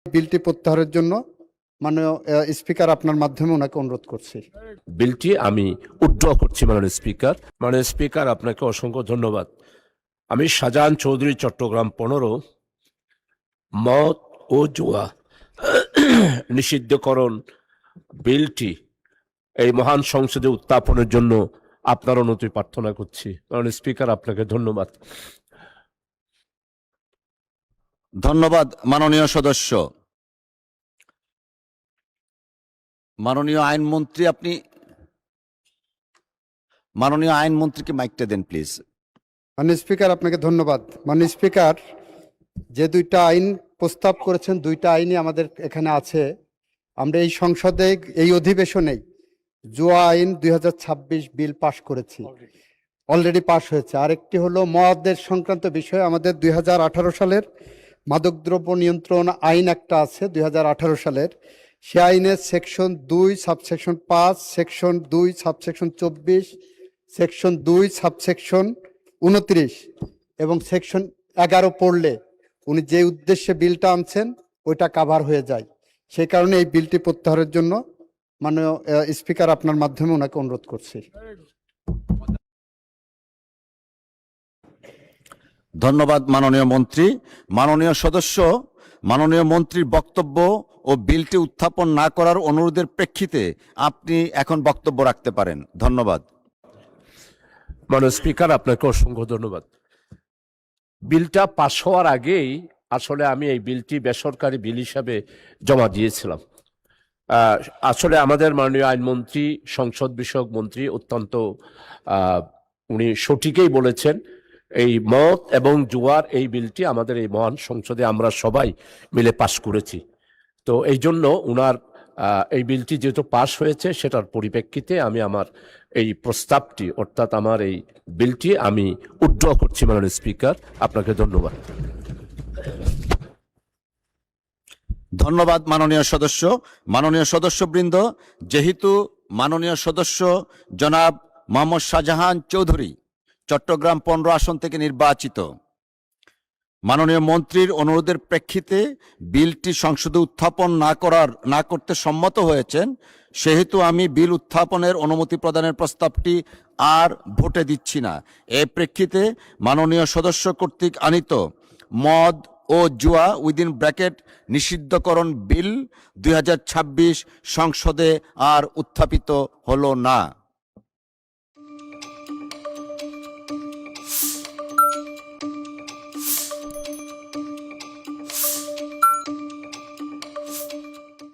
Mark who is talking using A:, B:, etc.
A: বিলটি প্রত্যাহারের জন্য মাননীয় স্পিকার আপনার মাধ্যমে ওনাকে অনুরোধ করছি।
B: বিলটি আমি উইথড্র করছি মাননীয় স্পিকার। মাননীয় স্পিকার, আপনাকে অসংখ্য ধন্যবাদ। আমি শাহজাহান চৌধুরী, চট্টগ্রাম 15 মদ ও জুয়া নিষিদ্ধকরণ বিলটি এই মহান সংসদে উত্থাপনের জন্য আপনার অনুমতি প্রার্থনা করছি। মাননীয় স্পিকার, আপনাকে ধন্যবাদ।
C: ধন্যবাদ মাননীয় সদস্য। মাননীয় আইনমন্ত্রী, আপনি মাননীয় আইনমন্ত্রীকে মাইকটা দেন প্লিজ।
A: মাননীয় স্পিকার, আপনাকে ধন্যবাদ। মাননীয় স্পিকার, যে দুইটা আইন প্রস্তাব করেছেন, দুইটা আইনই আমাদের এখানে আছে। আমরা এই সংসদে এই অধিবেশনেই জুয়া আইন 2026 বিল পাশ করেছি, অলরেডি পাশ হয়েছে। আরেকটি হলো মদের সংক্রান্ত বিষয়ে আমাদের 2018 সালের মাদকদ্রব্য নিয়ন্ত্রণ আইন একটা আছে 2018 সালের। সে আইনের section 2 subsection 5, section 2 subsection 24, section 2 subsection 29 এবং সেকশন 11 পড়লে উনি যে উদ্দেশ্যে বিলটা আনছেন ওইটা কাভার হয়ে যায়। সেই কারণে এই বিলটি প্রত্যাহারের জন্য মাননীয় স্পিকার আপনার মাধ্যমে ওনাকে অনুরোধ করছি।
C: ধন্যবাদ মাননীয় মন্ত্রী। মাননীয় সদস্য, মাননীয় মন্ত্রীর বক্তব্য ও বিলটি উত্থাপন না করার অনুরোধের প্রেক্ষিতে আপনি এখন বক্তব্য রাখতে পারেন। ধন্যবাদ।
B: মাননীয় স্পিকার, আপনাকে অসংখ্য ধন্যবাদ। বিলটা পাশ হওয়ার আগেই আসলে আমি এই বিলটি বেসরকারি বিল হিসাবে জমা দিয়েছিলাম। আসলে আমাদের মাননীয় আইনমন্ত্রী, সংসদ বিষয়ক মন্ত্রী অত্যন্ত উনি সঠিকই বলেছেন। এই মদ এবং জুয়ার এই বিলটি আমাদের এই মহান সংসদে আমরা সবাই মিলে পাশ করেছি। তো এই জন্য উনার এই বিলটি যেহেতু পাশ হয়েছে, সেটার পরিপ্রেক্ষিতে আমি আমার এই প্রস্তাবটি, অর্থাৎ আমার এই বিলটি আমি উইথড্র করছি মাননীয় স্পিকার। আপনাকে ধন্যবাদ।
C: ধন্যবাদ মাননীয় সদস্য। মাননীয় সদস্যবৃন্দ, যেহেতু মাননীয় সদস্য জনাব মোহাম্মদ শাহজাহান চৌধুরী চট্টগ্রাম 15 আসন থেকে নির্বাচিত, মাননীয় মন্ত্রীর অনুরোধের প্রেক্ষিতে বিলটি সংসদে উত্থাপন না করতে সম্মত হয়েছেন, সেহেতু আমি বিল উত্থাপনের অনুমতি প্রদানের প্রস্তাবটি আর ভোটে দিচ্ছি না। এর প্রেক্ষিতে মাননীয় সদস্য কর্তৃক আনিত মদ ও জুয়া উইদিন ব্র্যাকেট নিষিদ্ধকরণ বিল 2026 সংসদে আর উত্থাপিত হলো না।